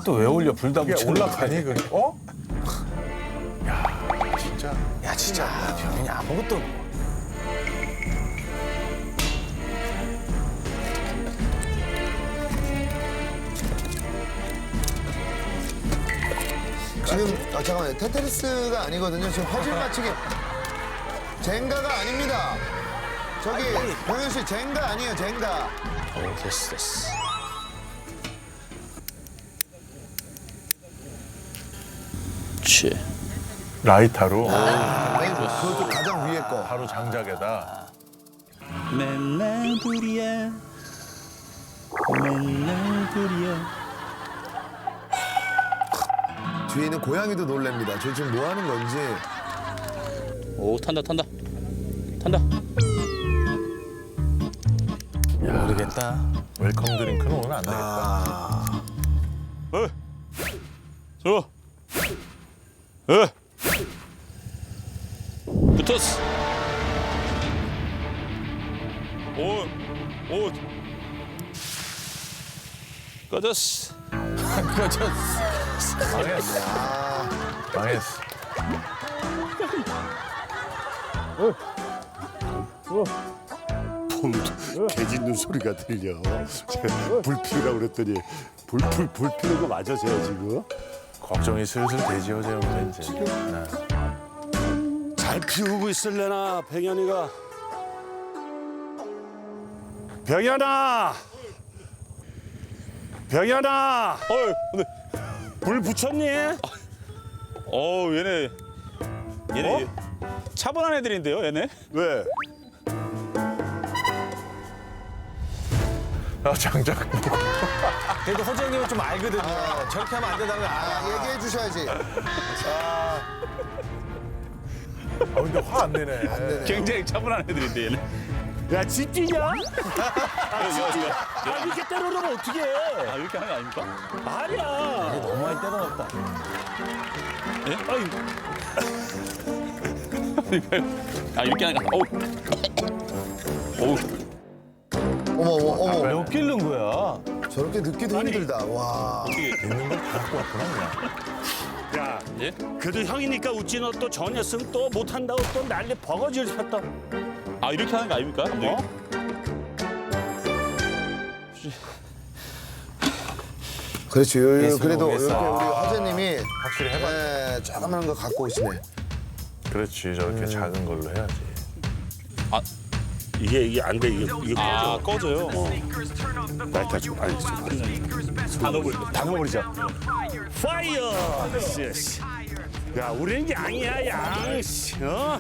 또 왜 올려? 불 다 붙여. 올라가니 그? 어? 야 진짜 병현이 아무것도. 지금 잠깐만요. 테트리스가 아니거든요. 지금 퍼즐 맞추기. 젠가가 아닙니다. 저기 병현 씨 젠가 아니에요. 젠가. 됐어. 치. 라이터로 그것도 가장 위에 거. 바로 장작에다. 맨날 불이야. 맨날 불이야. 뒤에 있는 고양이도 놀랍니다. 저 지금 뭐 하는 건지. 오 탄다. 모르겠다. 웰컴 드링크는 오늘 안 되겠다. 저. 붙었어. 오. 꺼졌어. 망했어. 개 짖는 소리가 들려. 불 피우라고 그랬더니 불 피우는 거 맞으세요 지금? 걱정이 슬슬 되지요, 재훈이 이제. 잘 피우고 있을래나 병현이가. 병현아! 근데 불 붙였니? 얘네 차분한 애들인데요, 얘네. 왜? 장작. 그래도 허재형님은 좀 알거든요. 저렇게 하면 안 된다는 거 알아. 얘기해 주셔야지. 근데 화 안 내네. 굉장히 차분한 애들인데 얘네. 야 집지냐? 야. 이렇게 때려놓으면 어떡해? 아 이렇게 하는 거 아닙니까? 아니야. 너무 많이 때려놨다. 예? 아 이렇게 하는 거. 어우. 어머. 몇 길른 거야? 저렇게 늦기도 힘들다. 와. 있는 걸 다 갖고 왔구나, 그냥. 야, 예? 그래도 형이니까 웃지 너 또 전했으면 또 못한다고 또 난리 버거지를 폈다. 아 이렇게 하는 거 아닙니까? 감독님? 그렇지. 그래도 이렇게 모르겠어. 우리 화재님이 확실히 해봐. 조그마한 거 갖고 오시네. 그렇지, 저렇게 작은 걸로 해야지. 이게 안 돼. 이게 아 꺼져요. 라이터 좀 아니 다 넣어버리자. 파이어. 야, 우리는 양이야 양. 어?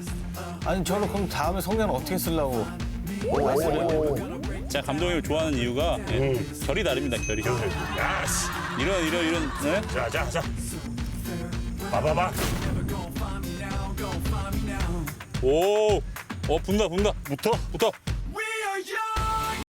아니 저를 그럼 다음에 성냥 어떻게 쓰려고? 제가 감독님을 좋아하는 이유가 결이 다릅니다. 결이. 야스. 이런 네? 자. 봐봐봐. 오. 분다. 붙어. 붙어.